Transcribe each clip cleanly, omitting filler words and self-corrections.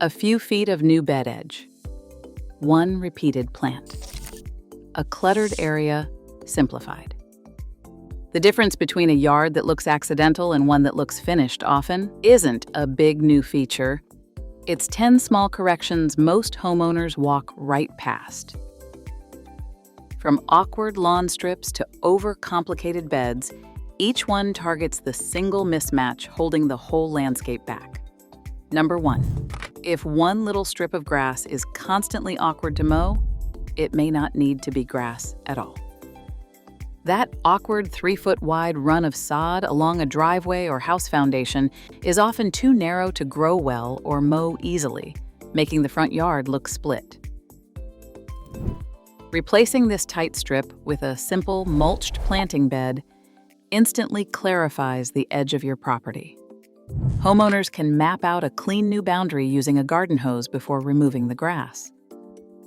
A few feet of new bed edge. One repeated plant. A cluttered area simplified. The difference between a yard that looks accidental and one that looks finished often isn't a big new feature. It's 10 small corrections most homeowners walk right past. From awkward lawn strips to overcomplicated beds, each one targets the single mismatch holding the whole landscape back. Number 1. If one little strip of grass is constantly awkward to mow, it may not need to be grass at all. That awkward 3-foot wide run of sod along a driveway or house foundation is often too narrow to grow well or mow easily, making the front yard look split. Replacing this tight strip with a simple mulched planting bed instantly clarifies the edge of your property. Homeowners can map out a clean new boundary using a garden hose before removing the grass.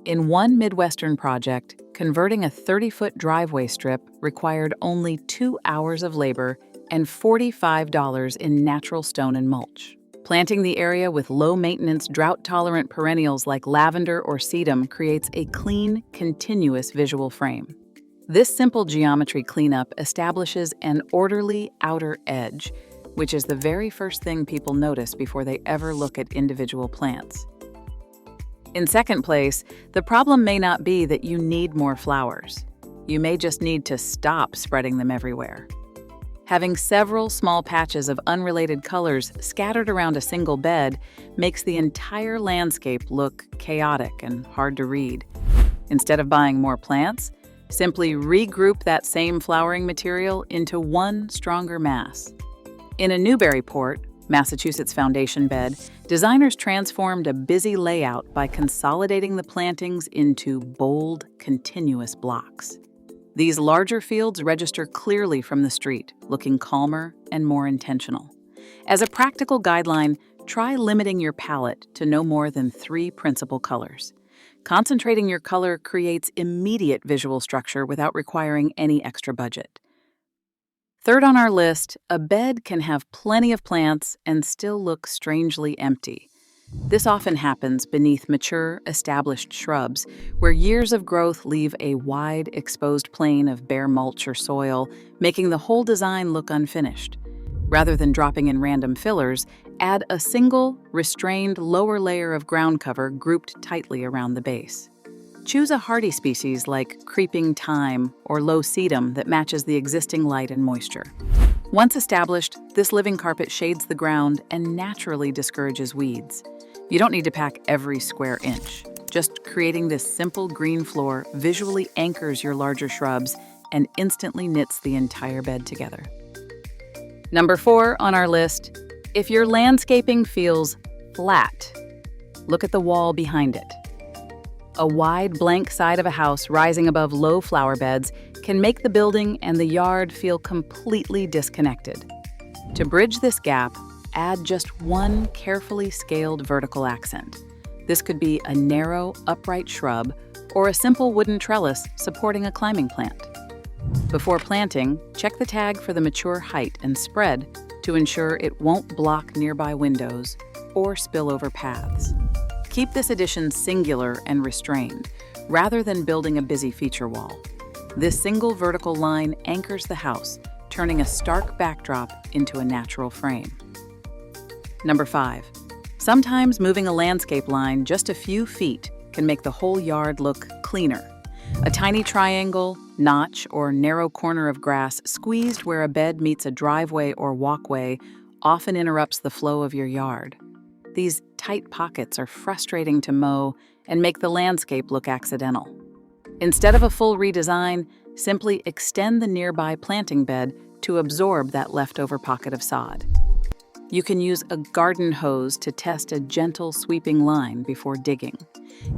In one Midwestern project, converting a 30-foot driveway strip required only 2 hours of labor and $45 in natural stone and mulch. Planting the area with low-maintenance, drought-tolerant perennials like lavender or sedum creates a clean, continuous visual frame. This simple geometry cleanup establishes an orderly outer edge, which is the very first thing people notice before they ever look at individual plants. In second place, the problem may not be that you need more flowers. You may just need to stop spreading them everywhere. Having several small patches of unrelated colors scattered around a single bed makes the entire landscape look chaotic and hard to read. Instead of buying more plants, simply regroup that same flowering material into one stronger mass. In a Newburyport, Massachusetts foundation bed, designers transformed a busy layout by consolidating the plantings into bold, continuous blocks. These larger fields register clearly from the street, looking calmer and more intentional. As a practical guideline, try limiting your palette to no more than 3 principal colors. Concentrating your color creates immediate visual structure without requiring any extra budget. Third on our list, a bed can have plenty of plants and still look strangely empty. This often happens beneath mature, established shrubs, where years of growth leave a wide, exposed plain of bare mulch or soil, making the whole design look unfinished. Rather than dropping in random fillers, add a single, restrained lower layer of ground cover grouped tightly around the base. Choose a hardy species like creeping thyme or low sedum that matches the existing light and moisture. Once established, this living carpet shades the ground and naturally discourages weeds. You don't need to pack every square inch. Just creating this simple green floor visually anchors your larger shrubs and instantly knits the entire bed together. Number 4 on our list, if your landscaping feels flat, look at the wall behind it. A wide, blank side of a house rising above low flower beds can make the building and the yard feel completely disconnected. To bridge this gap, add just one carefully scaled vertical accent. This could be a narrow, upright shrub or a simple wooden trellis supporting a climbing plant. Before planting, check the tag for the mature height and spread to ensure it won't block nearby windows or spill over paths. Keep this addition singular and restrained, rather than building a busy feature wall. This single vertical line anchors the house, turning a stark backdrop into a natural frame. Number 5. Sometimes moving a landscape line just a few feet can make the whole yard look cleaner. A tiny triangle, notch, or narrow corner of grass squeezed where a bed meets a driveway or walkway often interrupts the flow of your yard. These tight pockets are frustrating to mow and make the landscape look accidental. Instead of a full redesign, simply extend the nearby planting bed to absorb that leftover pocket of sod. You can use a garden hose to test a gentle sweeping line before digging.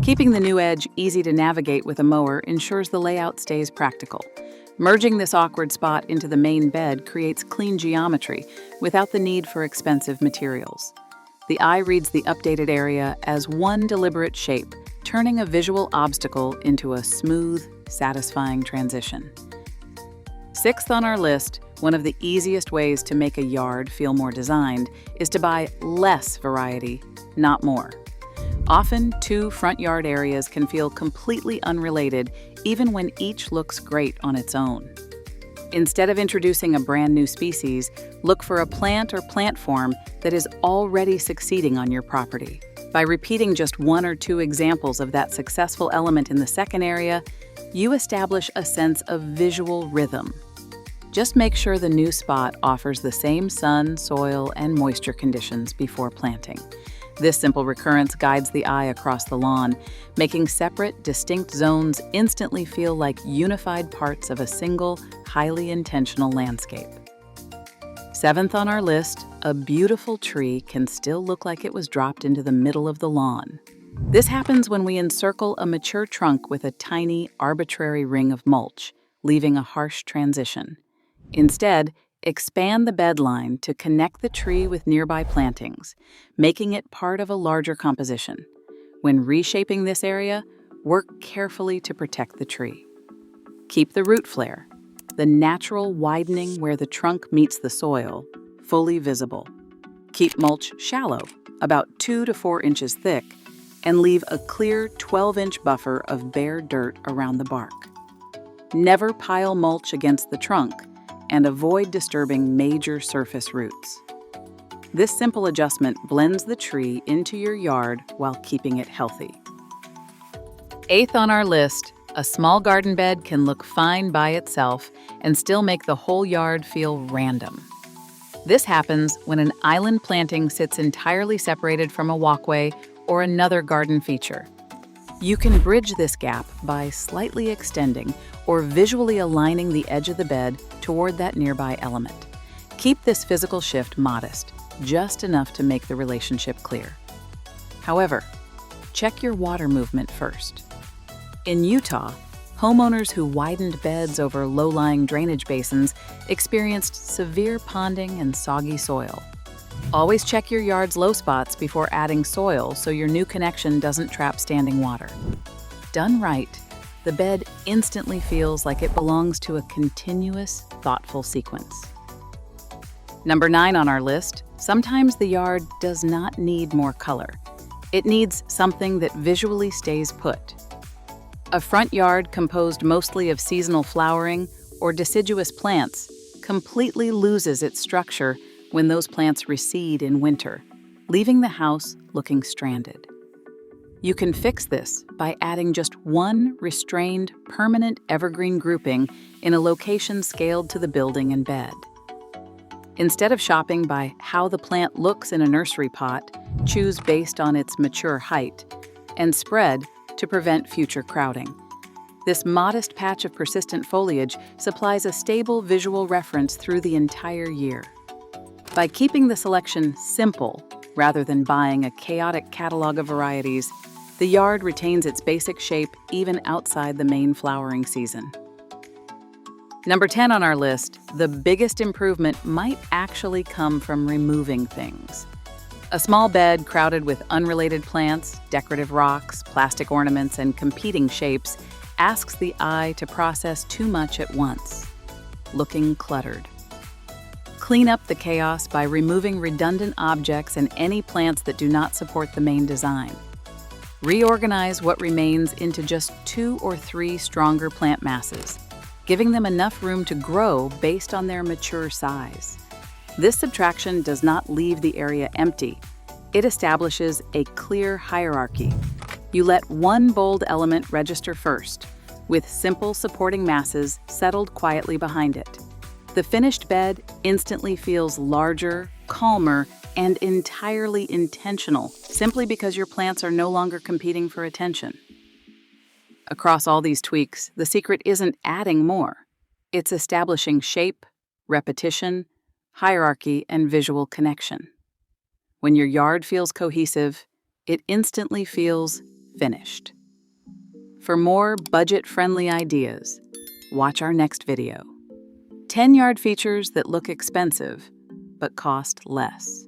Keeping the new edge easy to navigate with a mower ensures the layout stays practical. Merging this awkward spot into the main bed creates clean geometry without the need for expensive materials. The eye reads the updated area as one deliberate shape, turning a visual obstacle into a smooth, satisfying transition. 6th on our list, one of the easiest ways to make a yard feel more designed is to buy less variety, not more. Often, two front yard areas can feel completely unrelated, even when each looks great on its own. Instead of introducing a brand new species, look for a plant or plant form that is already succeeding on your property. By repeating just one or two examples of that successful element in the second area, you establish a sense of visual rhythm. Just make sure the new spot offers the same sun, soil, and moisture conditions before planting. This simple recurrence guides the eye across the lawn, making separate, distinct zones instantly feel like unified parts of a single, highly intentional landscape. Seventh on our list, a beautiful tree can still look like it was dropped into the middle of the lawn. This happens when we encircle a mature trunk with a tiny, arbitrary ring of mulch, leaving a harsh transition. Instead, expand the bed line to connect the tree with nearby plantings, making it part of a larger composition. When reshaping this area, work carefully to protect the tree. Keep the root flare, the natural widening where the trunk meets the soil, fully visible. Keep mulch shallow, about 2 to 4 inches thick, and leave a clear 12-inch buffer of bare dirt around the bark. Never pile mulch against the trunk, and avoid disturbing major surface roots. This simple adjustment blends the tree into your yard while keeping it healthy. Eighth on our list, a small garden bed can look fine by itself and still make the whole yard feel random. This happens when an island planting sits entirely separated from a walkway or another garden feature. You can bridge this gap by slightly extending or visually aligning the edge of the bed toward that nearby element. Keep this physical shift modest, just enough to make the relationship clear. However, check your water movement first. In Utah, homeowners who widened beds over low-lying drainage basins experienced severe ponding and soggy soil. Always check your yard's low spots before adding soil so your new connection doesn't trap standing water. Done right, the bed instantly feels like it belongs to a continuous, thoughtful sequence. Number 9 on our list, sometimes the yard does not need more color. It needs something that visually stays put. A front yard composed mostly of seasonal flowering or deciduous plants completely loses its structure when those plants recede in winter, leaving the house looking stranded. You can fix this by adding just one restrained, permanent evergreen grouping in a location scaled to the building and bed. Instead of shopping by how the plant looks in a nursery pot, choose based on its mature height, and spread to prevent future crowding. This modest patch of persistent foliage supplies a stable visual reference through the entire year. By keeping the selection simple, rather than buying a chaotic catalog of varieties, the yard retains its basic shape even outside the main flowering season. Number 10 on our list, the biggest improvement might actually come from removing things. A small bed crowded with unrelated plants, decorative rocks, plastic ornaments, and competing shapes asks the eye to process too much at once, looking cluttered. Clean up the chaos by removing redundant objects and any plants that do not support the main design. Reorganize what remains into just 2 or 3 stronger plant masses, giving them enough room to grow based on their mature size. This subtraction does not leave the area empty. It establishes a clear hierarchy. You let one bold element register first, with simple supporting masses settled quietly behind it. The finished bed instantly feels larger, calmer, and entirely intentional, simply because your plants are no longer competing for attention. Across all these tweaks, the secret isn't adding more. It's establishing shape, repetition, hierarchy, and visual connection. When your yard feels cohesive, it instantly feels finished. For more budget-friendly ideas, watch our next video. 10 yard features that look expensive, but cost less.